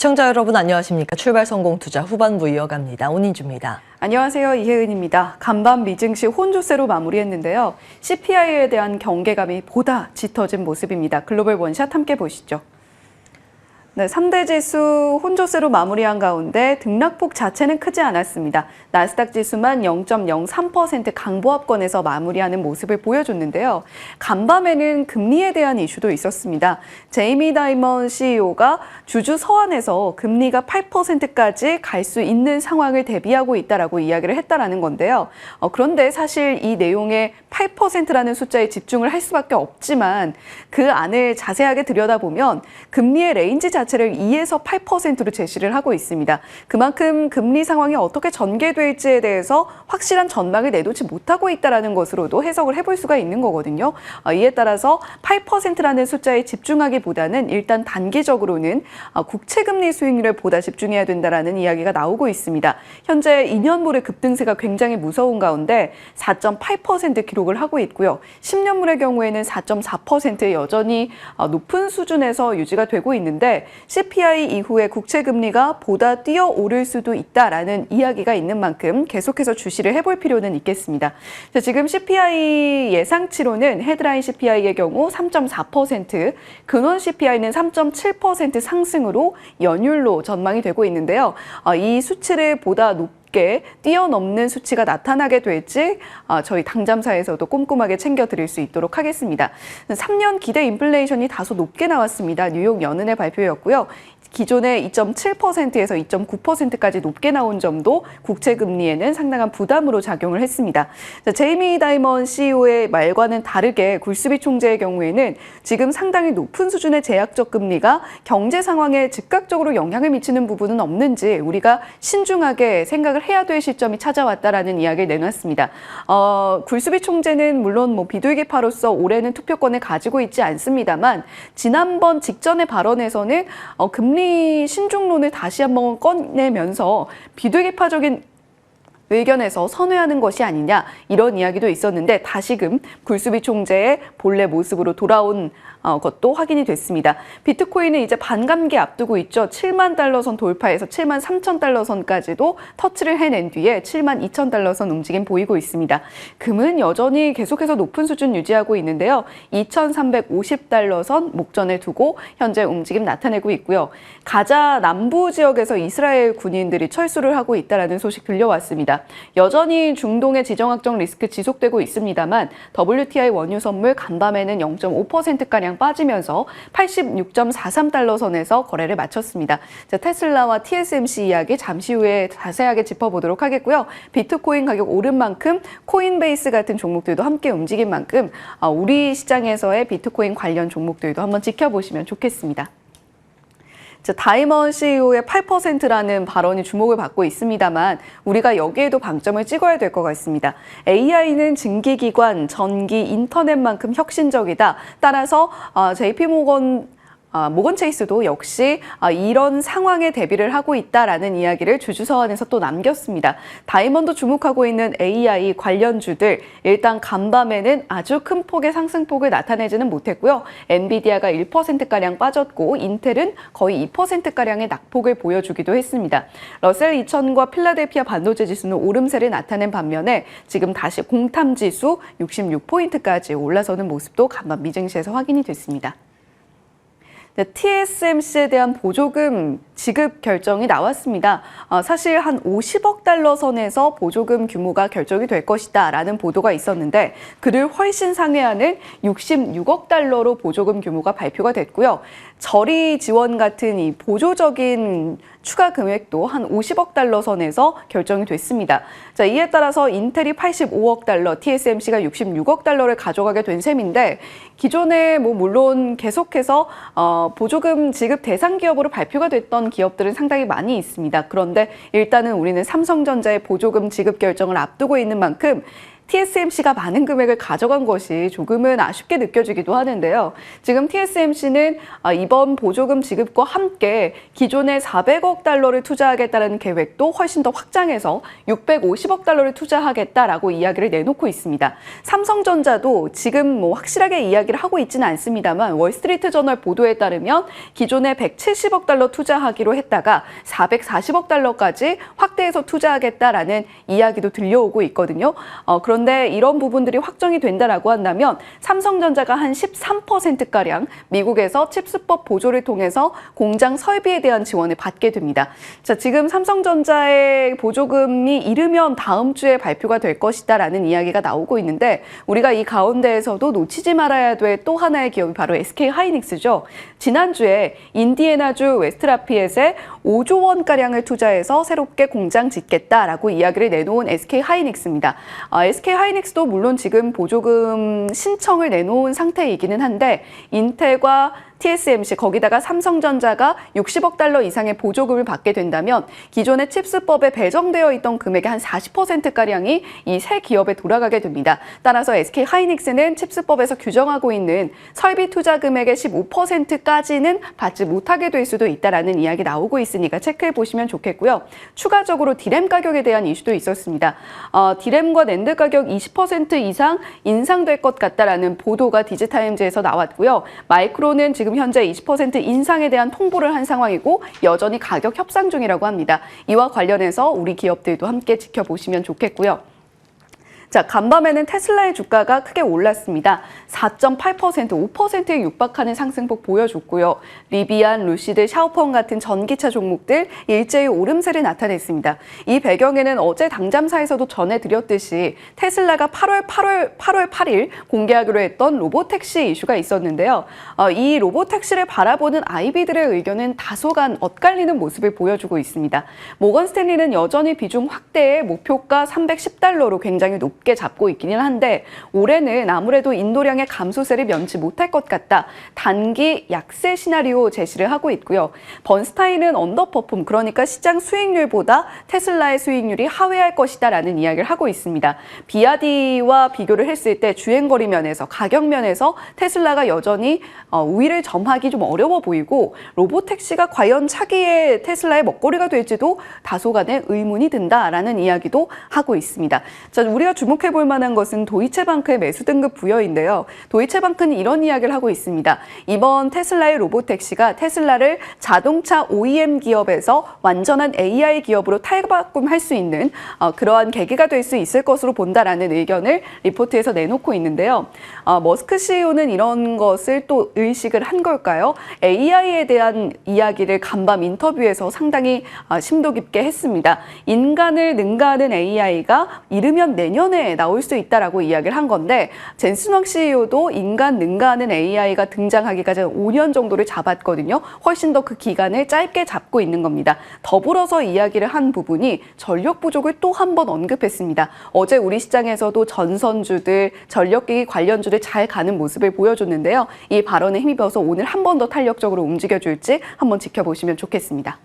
시청자 여러분 안녕하십니까? 출발 성공 투자 후반부 이어갑니다. 온인주입니다. 안녕하세요. 이혜은입니다. 간밤 미증시 혼조세로 마무리했는데요. CPI에 대한 경계감이 보다 짙어진 모습입니다. 글로벌 원샷 함께 보시죠. 네, 3대 지수 혼조세로 마무리한 가운데 등락폭 자체는 크지 않았습니다. 나스닥 지수만 0.03% 강보합권에서 마무리하는 모습을 보여줬는데요. 간밤에는 금리에 대한 이슈도 있었습니다. 제이미 다이먼 CEO가 주주 서한에서 금리가 8%까지 갈 수 있는 상황을 대비하고 있다라고 이야기를 했다라는 건데요. 그런데 사실 이 내용에 8%라는 숫자에 집중을 할 수밖에 없지만 그 안을 자세하게 들여다보면 금리의 레인지 자체를 2에서 8%로 제시를 하고 있습니다. 그만큼 금리 상황이 어떻게 전개될지에 대해서 확실한 전망을 내놓지 못하고 있다는 것으로도 해석을 해볼 수가 있는 거거든요. 이에 따라서 8%라는 숫자에 집중하기보다는 일단 단기적으로는 국채금리 수익률에 보다 집중해야 된다는 이야기가 나오고 있습니다. 현재 2년물의 급등세가 굉장히 무서운 가운데 4.8% 기록을 하고 있고요. 10년물의 경우에는 4.4% 여전히 높은 수준에서 유지가 되고 있는데 CPI 이후에 국채금리가 보다 뛰어오를 수도 있다라는 이야기가 있는 만큼 계속해서 주시를 해볼 필요는 있겠습니다. 자, 지금 CPI 예상치로는 헤드라인 CPI의 경우 3.4%, 근원 CPI는 3.7% 상승으로 연율로 전망이 되고 있는데요. 이 수치를 보다 높게 뛰어넘는 수치가 나타나게 될지 저희 당잠사에서도 꼼꼼하게 챙겨드릴 수 있도록 하겠습니다. 3년 기대 인플레이션이 다소 높게 나왔습니다. 뉴욕 연은의 발표였고요. 기존의 2.7%에서 2.9%까지 높게 나온 점도 국채금리에는 상당한 부담으로 작용을 했습니다. 자, 제이미 다이먼 CEO의 말과는 다르게 굴스비 총재의 경우에는 지금 상당히 높은 수준의 제약적 금리가 경제 상황에 즉각적으로 영향을 미치는 부분은 없는지 우리가 신중하게 생각을 해야 될 시점이 찾아왔다라는 이야기를 내놨습니다. 굴스비 총재는 물론 비둘기파로서 올해는 투표권을 가지고 있지 않습니다만 지난번 직전의 발언에서는 금리 신중론을 다시 한번 꺼내면서 비둘기파적인 의견에서 선회하는 것이 아니냐 이런 이야기도 있었는데 다시금 굴스비 총재의 본래 모습으로 돌아온 것도 확인이 됐습니다. 비트코인은 이제 반감기 앞두고 있죠. 7만 달러 선 돌파해서 7만 3천 달러 선까지도 터치를 해낸 뒤에 7만 2천 달러 선 움직임 보이고 있습니다. 금은 여전히 계속해서 높은 수준 유지하고 있는데요. 2,350달러 선 목전에 두고 현재 움직임 나타내고 있고요. 가자 남부 지역에서 이스라엘 군인들이 철수를 하고 있다는 소식 들려왔습니다. 여전히 중동의 지정학적 리스크 지속되고 있습니다만 WTI 원유 선물 간밤에는 0.5%가량 빠지면서 86.43달러 선에서 거래를 마쳤습니다. 자, 테슬라와 TSMC 이야기 잠시 후에 자세하게 짚어보도록 하겠고요. 비트코인 가격 오른 만큼 코인베이스 같은 종목들도 함께 움직인 만큼 우리 시장에서의 비트코인 관련 종목들도 한번 지켜보시면 좋겠습니다. 다이먼 CEO의 8%라는 발언이 주목을 받고 있습니다만 우리가 여기에도 방점을 찍어야 될 것 같습니다. AI는 증기기관, 전기, 인터넷만큼 혁신적이다. 따라서 모건 체이스도 역시 이런 상황에 대비를 하고 있다라는 이야기를 주주 서한에서 또 남겼습니다. 다이먼도 주목하고 있는 AI 관련주들 일단 간밤에는 아주 큰 폭의 상승폭을 나타내지는 못했고요. 엔비디아가 1%가량 빠졌고 인텔은 거의 2%가량의 낙폭을 보여주기도 했습니다. 러셀 2000과 필라델피아 반도체 지수는 오름세를 나타낸 반면에 지금 다시 공탐 지수 66포인트까지 올라서는 모습도 간밤 미증시에서 확인이 됐습니다. TSMC에 대한 보조금 지급 결정이 나왔습니다. 사실 한 50억 달러 선에서 보조금 규모가 결정이 될 것이다 라는 보도가 있었는데 그를 훨씬 상회하는 66억 달러로 보조금 규모가 발표가 됐고요. 저리 지원 같은 이 보조적인 추가 금액도 한 50억 달러 선에서 결정이 됐습니다. 자, 이에 따라서 인텔이 85억 달러, TSMC가 66억 달러를 가져가게 된 셈인데 기존에 물론 계속해서 보조금 지급 대상 기업으로 발표가 됐던 기업들은 상당히 많이 있습니다. 그런데 일단은 우리는 삼성전자의 보조금 지급 결정을 앞두고 있는 만큼 TSMC가 많은 금액을 가져간 것이 조금은 아쉽게 느껴지기도 하는데요. 지금 TSMC는 이번 보조금 지급과 함께 기존의 400억 달러를 투자하겠다는 계획도 훨씬 더 확장해서 650억 달러를 투자하겠다라고 이야기를 내놓고 있습니다. 삼성전자도 지금 확실하게 이야기를 하고 있지는 않습니다만 월스트리트 저널 보도에 따르면 기존에 170억 달러 투자하기로 했다가 440억 달러까지 확대해서 투자하겠다라는 이야기도 들려오고 있거든요. 그런데 이런 부분들이 확정이 된다라고 한다면 삼성전자가 한 13%가량 미국에서 칩스법 보조를 통해서 공장 설비에 대한 지원을 받게 됩니다. 자, 지금 삼성전자의 보조금이 이르면 다음 주에 발표가 될 것이다라는 이야기가 나오고 있는데 우리가 이 가운데에서도 놓치지 말아야 될 또 하나의 기업이 바로 SK 하이닉스죠. 지난주에 인디애나주 웨스트라피엣에 5조 원가량을 투자해서 새롭게 공장 짓겠다라고 이야기를 내놓은 SK 하이닉스입니다. SK 하이닉스도 물론 지금 보조금 신청을 내놓은 상태이기는 한데 인텔과 TSMC 거기다가 삼성전자가 60억 달러 이상의 보조금을 받게 된다면 기존의 칩스법에 배정되어 있던 금액의 한 40%가량이 이 세 기업에 돌아가게 됩니다. 따라서 SK 하이닉스는 칩스법에서 규정하고 있는 설비 투자 금액의 15%까지는 받지 못하게 될 수도 있다라는 이야기 나오고 있으니까 체크해 보시면 좋겠고요. 추가적으로 디램 가격에 대한 이슈도 있었습니다. 디램과 낸드 가격 20% 이상 인상될 것 같다라는 보도가 디지타임즈에서 나왔고요. 마이크론은 지금 현재 20% 인상에 대한 통보를 한 상황이고 여전히 가격 협상 중이라고 합니다. 이와 관련해서 우리 기업들도 함께 지켜보시면 좋겠고요. 자, 간밤에는 테슬라의 주가가 크게 올랐습니다. 4.8%, 5%에 육박하는 상승폭 보여줬고요. 리비안, 루시드, 샤오펑 같은 전기차 종목들 일제히 오름세를 나타냈습니다. 이 배경에는 어제 당잠사에서도 전해드렸듯이 테슬라가 8월 8일 공개하기로 했던 로보택시 이슈가 있었는데요. 이 로보택시를 바라보는 아이비들의 의견은 다소간 엇갈리는 모습을 보여주고 있습니다. 모건 스탠리는 여전히 비중 확대의 목표가 310달러로 굉장히 높게 잡고 있기는 한데 올해는 아무래도 인도량의 감소세를 면치 못할 것 같다. 단기 약세 시나리오 제시를 하고 있고요. 번스타인은 언더퍼폼, 그러니까 시장 수익률보다 테슬라의 수익률이 하회할 것이다 라는 이야기를 하고 있습니다. 비아디와 비교를 했을 때 주행거리 면에서 가격 면에서 테슬라가 여전히 우위를 점하기 좀 어려워 보이고 로보택시가 과연 차기에 테슬라의 먹거리가 될지도 다소간의 의문이 든다라는 이야기도 하고 있습니다. 자, 우리가 주목해 볼 만한 것은 도이체방크의 매수 등급 부여인데요. 도이체방크는 이런 이야기를 하고 있습니다. 이번 테슬라의 로보택시가 테슬라를 자동차 OEM 기업에서 완전한 AI 기업으로 탈바꿈할 수 있는 그러한 계기가 될 수 있을 것으로 본다라는 의견을 리포트에서 내놓고 있는데요. 머스크 CEO는 이런 것을 또 의식을 한 걸까요? AI에 대한 이야기를 간밤 인터뷰에서 상당히 심도 깊게 했습니다. 인간을 능가하는 AI가 이르면 내년에 나올 수 있다라고 이야기를 한 건데 젠슨 황 CEO도 인간 능가하는 AI가 등장하기까지 5년 정도를 잡았거든요. 훨씬 더 그 기간을 짧게 잡고 있는 겁니다. 더불어서 이야기를 한 부분이 전력 부족을 또 한 번 언급했습니다. 어제 우리 시장에서도 전선주들, 전력기기 관련주들 잘 가는 모습을 보여줬는데요. 이 발언에 힘입어서 오늘 한 번 더 탄력적으로 움직여줄지 한번 지켜보시면 좋겠습니다.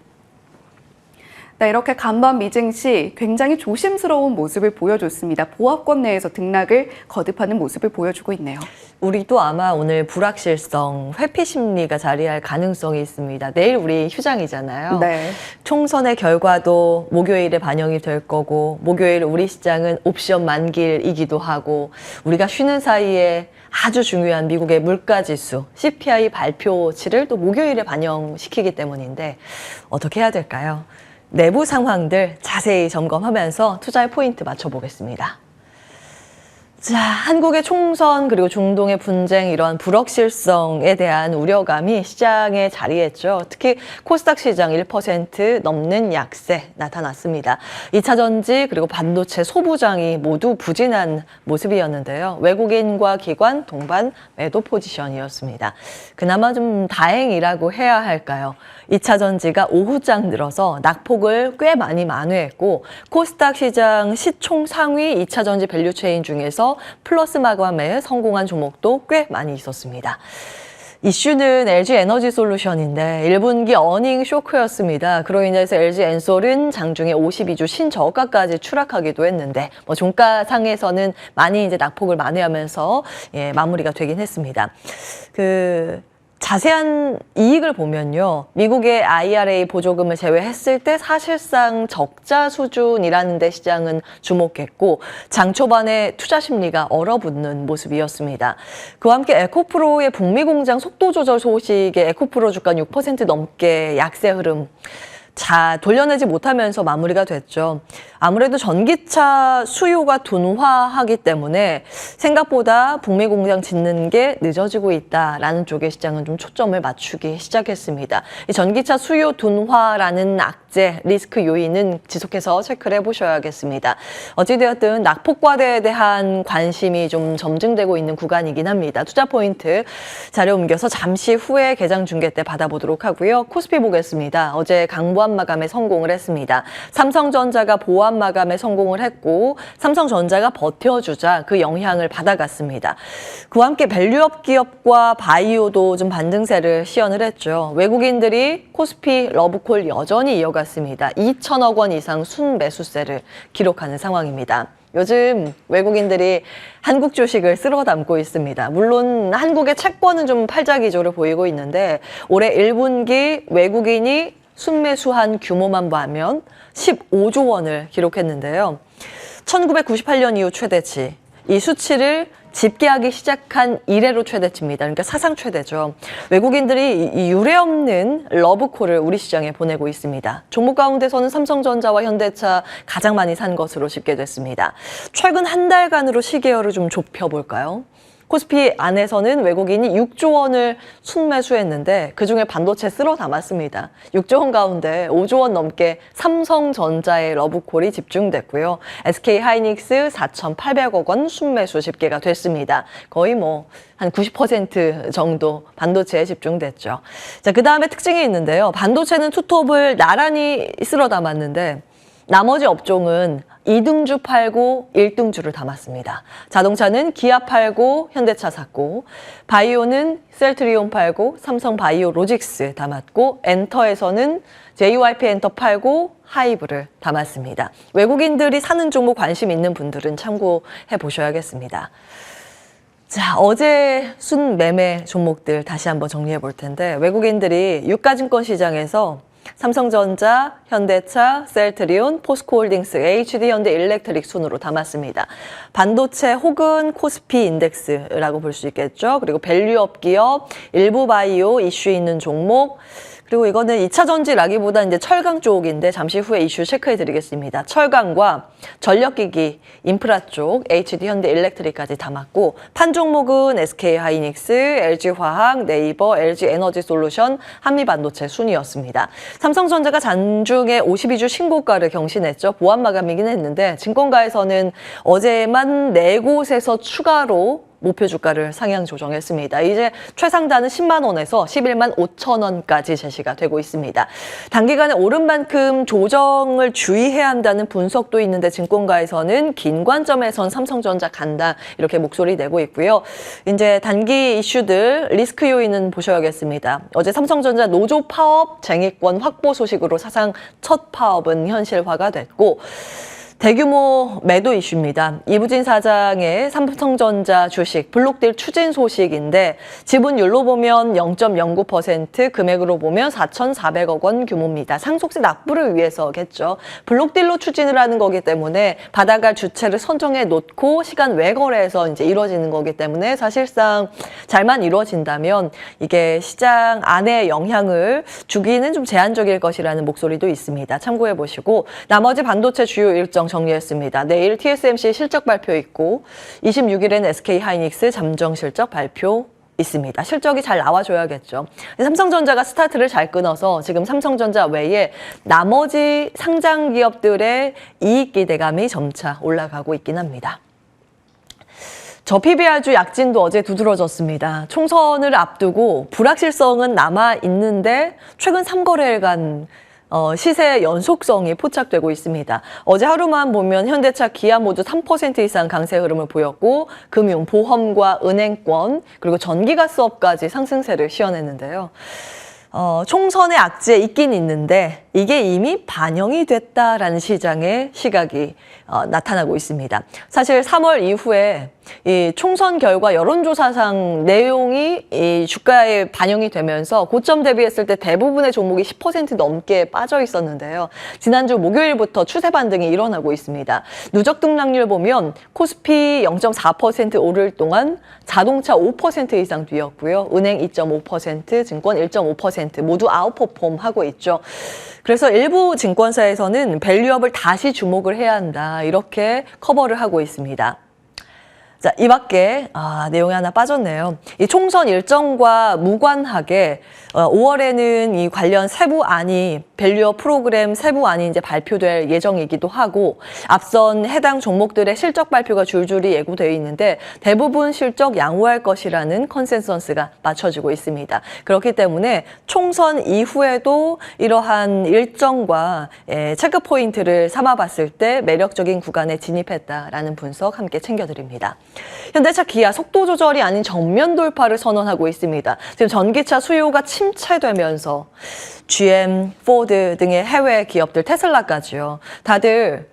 네, 이렇게 간밤 미증시 굉장히 조심스러운 모습을 보여줬습니다. 보합권 내에서 등락을 거듭하는 모습을 보여주고 있네요. 우리도 아마 오늘 불확실성, 회피 심리가 자리할 가능성이 있습니다. 내일 우리 휴장이잖아요. 네. 총선의 결과도 목요일에 반영이 될 거고 목요일 우리 시장은 옵션 만기일이기도 하고 우리가 쉬는 사이에 아주 중요한 미국의 물가지수 CPI 발표치를 또 목요일에 반영시키기 때문인데 어떻게 해야 될까요? 내부 상황들 자세히 점검하면서 투자의 포인트 맞춰보겠습니다. 자, 한국의 총선 그리고 중동의 분쟁 이러한 불확실성에 대한 우려감이 시장에 자리했죠. 특히 코스닥 시장 1% 넘는 약세 나타났습니다. 2차 전지 그리고 반도체 소부장이 모두 부진한 모습이었는데요. 외국인과 기관 동반 매도 포지션이었습니다. 그나마 좀 다행이라고 해야 할까요? 2차 전지가 오후장 늘어서 낙폭을 꽤 많이 만회했고 코스닥 시장 시총 상위 2차 전지 밸류체인 중에서 플러스 마감에 성공한 종목도 꽤 많이 있었습니다. 이슈는 LG 에너지 솔루션인데 1분기 어닝 쇼크였습니다. 그로 인해서 LG 엔솔은 장중에 52주 신저가까지 추락하기도 했는데 종가상에서는 많이 이제 낙폭을 만회하면서 마무리가 되긴 했습니다. 자세한 이익을 보면요. 미국의 IRA 보조금을 제외했을 때 사실상 적자 수준이라는 데 시장은 주목했고 장 초반에 투자 심리가 얼어붙는 모습이었습니다. 그와 함께 에코프로의 북미 공장 속도 조절 소식에 에코프로 주가 6% 넘게 약세 흐름 돌려내지 못하면서 마무리가 됐죠. 아무래도 전기차 수요가 둔화하기 때문에 생각보다 북미 공장 짓는 게 늦어지고 있다라는 쪽에 시장은 좀 초점을 맞추기 시작했습니다. 이 전기차 수요 둔화라는 악재, 리스크 요인은 지속해서 체크를 해보셔야겠습니다. 어찌되었든 낙폭과대에 대한 관심이 좀 점증되고 있는 구간이긴 합니다. 투자 포인트 자료 옮겨서 잠시 후에 개장 중계 때 받아보도록 하고요. 코스피 보겠습니다. 어제 강보합 마감에 성공을 했습니다. 삼성전자가 보합 마감에 성공을 했고 삼성전자가 버텨주자 그 영향을 받아갔습니다. 그와 함께 밸류업 기업과 바이오도 좀 반등세를 시연을 했죠. 외국인들이 코스피 러브콜 여전히 이어갔습니다. 2천억 원 이상 순매수세를 기록하는 상황입니다. 요즘 외국인들이 한국 주식을 쓸어 담고 있습니다. 물론 한국의 채권은 좀 팔자 기조를 보이고 있는데 올해 1분기 외국인이 순매수한 규모만 보면 15조 원을 기록했는데요. 1998년 이후 최대치, 이 수치를 집계하기 시작한 이래로 최대치입니다. 그러니까 사상 최대죠. 외국인들이 이 유례없는 러브콜을 우리 시장에 보내고 있습니다. 종목 가운데서는 삼성전자와 현대차 가장 많이 산 것으로 집계됐습니다. 최근 한 달간으로 시계열을 좀 좁혀볼까요? 코스피 안에서는 외국인이 6조 원을 순매수했는데 그중에 반도체 쓸어 담았습니다. 6조 원 가운데 5조 원 넘게 삼성전자의 러브콜이 집중됐고요. SK하이닉스 4,800억 원 순매수 집계가 됐습니다. 거의 한 90% 정도 반도체에 집중됐죠. 자, 그 다음에 특징이 있는데요. 반도체는 투톱을 나란히 쓸어 담았는데 나머지 업종은 2등주 팔고 1등주를 담았습니다. 자동차는 기아 팔고 현대차 샀고, 바이오는 셀트리온 팔고 삼성 바이오 로직스 담았고, 엔터에서는 JYP 엔터 팔고 하이브를 담았습니다. 외국인들이 사는 종목 관심 있는 분들은 참고해 보셔야겠습니다. 자, 어제 순매매 종목들 다시 한번 정리해 볼 텐데, 외국인들이 유가증권 시장에서 삼성전자, 현대차, 셀트리온, 포스코홀딩스, HD현대 일렉트릭 순으로 담았습니다. 반도체 혹은 코스피 인덱스라고 볼 수 있겠죠. 그리고 밸류업 기업, 일부 바이오 이슈 있는 종목, 그리고 이거는 2차 전지라기보다 이제 철강 쪽인데 잠시 후에 이슈 체크해 드리겠습니다. 철강과 전력기기, 인프라 쪽, HD현대 일렉트릭까지 담았고, 판 종목은 SK하이닉스, LG화학, 네이버, LG에너지솔루션, 한미반도체 순이었습니다. 삼성전자가 장중에 52주 신고가를 경신했죠. 보합 마감이긴 했는데 증권가에서는 어제만 4곳에서 추가로 목표 주가를 상향 조정했습니다. 이제 최상단은 10만 원에서 11만 5천 원까지 제시가 되고 있습니다. 단기간에 오른 만큼 조정을 주의해야 한다는 분석도 있는데 증권가에서는 긴 관점에선 삼성전자 간다 이렇게 목소리 내고 있고요. 이제 단기 이슈들 리스크 요인은 보셔야겠습니다. 어제 삼성전자 노조 파업 쟁의권 확보 소식으로 사상 첫 파업은 현실화가 됐고, 대규모 매도 이슈입니다. 이부진 사장의 삼성전자 주식 블록딜 추진 소식인데 지분율로 보면 0.09%, 금액으로 보면 4,400억 원 규모입니다. 상속세 납부를 위해서겠죠. 블록딜로 추진을 하는 거기 때문에 받아갈 주체를 선정해 놓고 시간 외 거래에서 이제 이루어지는 거기 때문에 사실상 잘만 이루어진다면 이게 시장 안에 영향을 주기는 좀 제한적일 것이라는 목소리도 있습니다. 참고해 보시고, 나머지 반도체 주요 일정 정리했습니다. 내일 TSMC 실적 발표 있고 26일에는 SK하이닉스 잠정 실적 발표 있습니다. 실적이 잘 나와줘야겠죠. 삼성전자가 스타트를 잘 끊어서 지금 삼성전자 외에 나머지 상장 기업들의 이익 기대감이 점차 올라가고 있긴 합니다. 저 PBR주 약진도 어제 두드러졌습니다. 총선을 앞두고 불확실성은 남아 있는데 최근 3거래일간 시세의 연속성이 포착되고 있습니다. 어제 하루만 보면 현대차, 기아 모두 3% 이상 강세 흐름을 보였고 금융, 보험과 은행권 그리고 전기가스업까지 상승세를 시현했는데요. 총선의 악재에 있긴 있는데 이게 이미 반영이 됐다라는 시장의 시각이 나타나고 있습니다. 사실 3월 이후에 이 총선 결과 여론조사상 내용이 이 주가에 반영이 되면서 고점 대비했을 때 대부분의 종목이 10% 넘게 빠져 있었는데요. 지난주 목요일부터 추세 반등이 일어나고 있습니다. 누적 등락률 보면 코스피 0.4% 오를 동안 자동차 5% 이상 뛰었고요. 은행 2.5%, 증권 1.5% 모두 아웃퍼폼 하고 있죠. 그래서 일부 증권사에서는 밸류업을 다시 주목을 해야 한다. 이렇게 커버를 하고 있습니다. 자, 이 밖에 내용이 하나 빠졌네요. 이 총선 일정과 무관하게 5월에는 이 관련 세부안이 밸류업 프로그램 세부안이 이제 발표될 예정이기도 하고 앞선 해당 종목들의 실적 발표가 줄줄이 예고되어 있는데 대부분 실적 양호할 것이라는 컨센서스가 맞춰지고 있습니다. 그렇기 때문에 총선 이후에도 이러한 일정과 체크 포인트를 삼아봤을 때 매력적인 구간에 진입했다라는 분석 함께 챙겨드립니다. 현대차, 기아 속도 조절이 아닌 정면 돌파를 선언하고 있습니다. 지금 전기차 수요가 침체되면서 GM, 포드 등의 해외 기업들, 테슬라까지요. 다들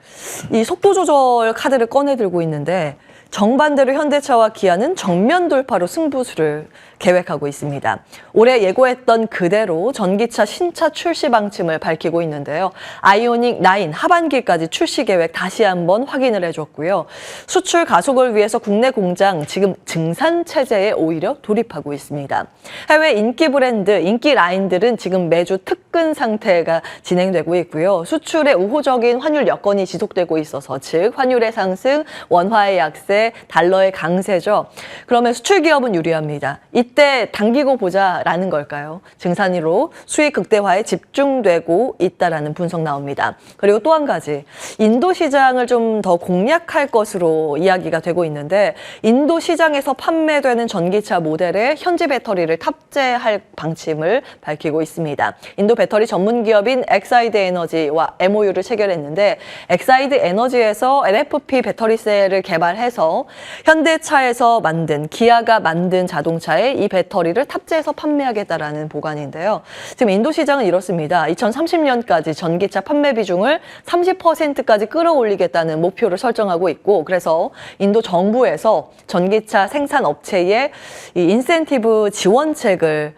이 속도 조절 카드를 꺼내 들고 있는데 정반대로 현대차와 기아는 정면 돌파로 승부수를 계획하고 있습니다. 올해 예고했던 그대로 전기차 신차 출시 방침을 밝히고 있는데요. 아이오닉 9 하반기까지 출시 계획 다시 한번 확인을 해줬고요. 수출 가속을 위해서 국내 공장 지금 증산 체제에 오히려 돌입하고 있습니다. 해외 인기 브랜드, 인기 라인들은 지금 매주 특근 상태가 진행되고 있고요. 수출에 우호적인 환율 여건이 지속되고 있어서 즉 환율의 상승, 원화의 약세, 달러의 강세죠. 그러면 수출 기업은 유리합니다. 이때 당기고 보자라는 걸까요? 증산으로 수익 극대화에 집중되고 있다라는 분석 나옵니다. 그리고 또 한 가지, 인도 시장을 좀 더 공략할 것으로 이야기가 되고 있는데 인도 시장에서 판매되는 전기차 모델에 현지 배터리를 탑재할 방침을 밝히고 있습니다. 인도 배터리 전문 기업인 엑사이드 에너지와 MOU를 체결했는데 엑사이드 에너지에서 LFP 배터리 셀을 개발해서 현대차에서 만든, 기아가 만든 자동차에 이 배터리를 탑재해서 판매하겠다라는 보관인데요. 지금 인도 시장은 이렇습니다. 2030년까지 전기차 판매 비중을 30%까지 끌어올리겠다는 목표를 설정하고 있고 그래서 인도 정부에서 전기차 생산 업체에 이 인센티브 지원책을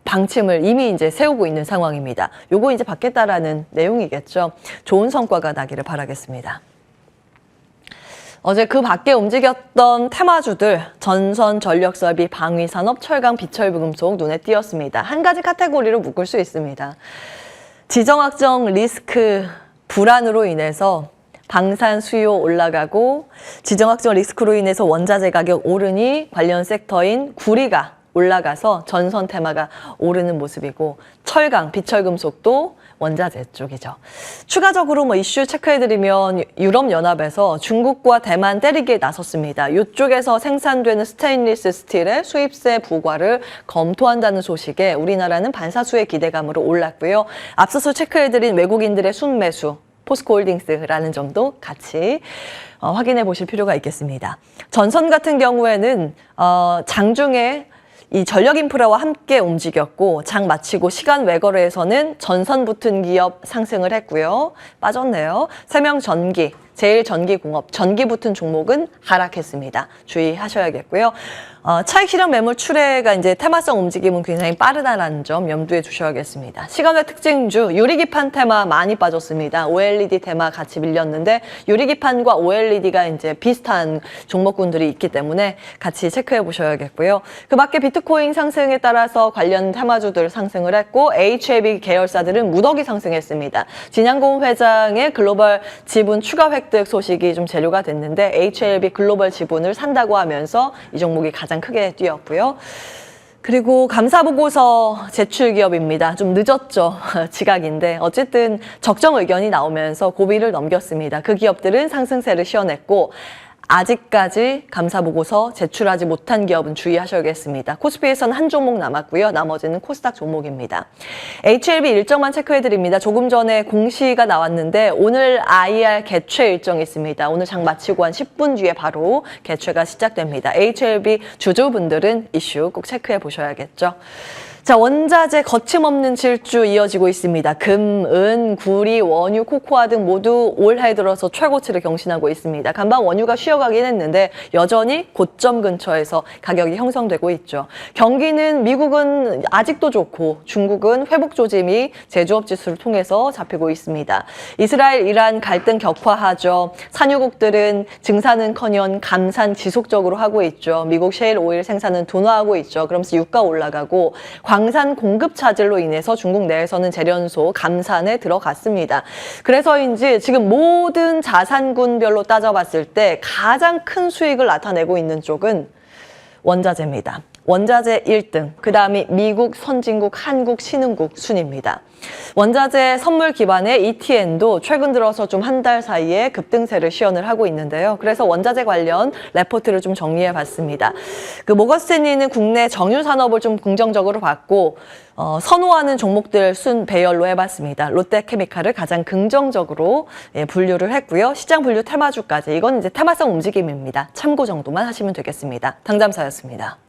방침을 이미 이제 세우고 있는 상황입니다. 요거 이제 받겠다라는 내용이겠죠. 좋은 성과가 나기를 바라겠습니다. 어제 그 밖에 움직였던 테마주들, 전선, 전력설비, 방위산업, 철강, 비철금속 눈에 띄었습니다. 한 가지 카테고리로 묶을 수 있습니다. 지정학적 리스크 불안으로 인해서 방산 수요 올라가고 지정학적 리스크로 인해서 원자재 가격 오르니 관련 섹터인 구리가 올라가서 전선 테마가 오르는 모습이고 철강, 비철금속도 원자재 쪽이죠. 추가적으로 이슈 체크해드리면 유럽연합에서 중국과 대만 때리기에 나섰습니다. 이쪽에서 생산되는 스테인리스 스틸의 수입세 부과를 검토한다는 소식에 우리나라는 반사수의 기대감으로 올랐고요. 앞서서 체크해드린 외국인들의 순매수, 포스코홀딩스라는 점도 같이 확인해 보실 필요가 있겠습니다. 전선 같은 경우에는 장중에 이 전력 인프라와 함께 움직였고 장 마치고 시간 외거래에서는 전선 붙은 기업 상승을 했고요. 빠졌네요. 세명전기, 제일전기공업, 전기 붙은 종목은 하락했습니다. 주의하셔야겠고요. 차익 실현 매물 출회가 이제 테마성 움직임은 굉장히 빠르다는 점 염두에 두셔야겠습니다. 시간의 특징주, 유리기판 테마 많이 빠졌습니다. OLED 테마 같이 밀렸는데 유리기판과 OLED가 이제 비슷한 종목군들이 있기 때문에 같이 체크해 보셔야겠고요. 그 밖에 비트코인 상승에 따라서 관련 테마주들 상승을 했고 HLB 계열사들은 무더기 상승했습니다. 진양공 회장의 글로벌 지분 추가 획득 소식이 좀 재료가 됐는데 HLB 글로벌 지분을 산다고 하면서 이 종목이 가장 크게 뛰었고요. 그리고 감사보고서 제출 기업입니다. 좀 늦었죠. 지각인데 어쨌든 적정 의견이 나오면서 고비를 넘겼습니다. 그 기업들은 상승세를 시현했고 아직까지 감사보고서 제출하지 못한 기업은 주의하셔야겠습니다. 코스피에서는 한 종목 남았고요. 나머지는 코스닥 종목입니다. HLB 일정만 체크해드립니다. 조금 전에 공시가 나왔는데 오늘 IR 개최 일정이 있습니다. 오늘 장 마치고 한 10분 뒤에 바로 개최가 시작됩니다. HLB 주주분들은 이슈 꼭 체크해 보셔야겠죠. 자, 원자재 거침없는 질주 이어지고 있습니다. 금, 은, 구리, 원유, 코코아 등 모두 올해 들어서 최고치를 경신하고 있습니다. 간밤 원유가 쉬어가긴 했는데 여전히 고점 근처에서 가격이 형성되고 있죠. 경기는 미국은 아직도 좋고 중국은 회복 조짐이 제조업 지수를 통해서 잡히고 있습니다. 이스라엘, 이란 갈등 격화하죠. 산유국들은 증산은커녕 감산 지속적으로 하고 있죠. 미국 셰일 오일 생산은 둔화하고 있죠. 그러면서 유가 올라가고 광산 공급 차질로 인해서 중국 내에서는 재련소 감산에 들어갔습니다. 그래서인지 지금 모든 자산군별로 따져봤을 때 가장 큰 수익을 나타내고 있는 쪽은 원자재입니다. 원자재 1등, 그 다음이 미국, 선진국, 한국, 신흥국 순입니다. 원자재 선물 기반의 ETN도 최근 들어서 좀 한 달 사이에 급등세를 시연을 하고 있는데요. 그래서 원자재 관련 레포트를 좀 정리해 봤습니다. 그 모건스탠리는 국내 정유 산업을 좀 긍정적으로 봤고 선호하는 종목들 순 배열로 해봤습니다. 롯데케미칼을 가장 긍정적으로 분류를 했고요. 시장 분류 테마주까지 이건 이제 테마성 움직임입니다. 참고 정도만 하시면 되겠습니다. 당잠사였습니다.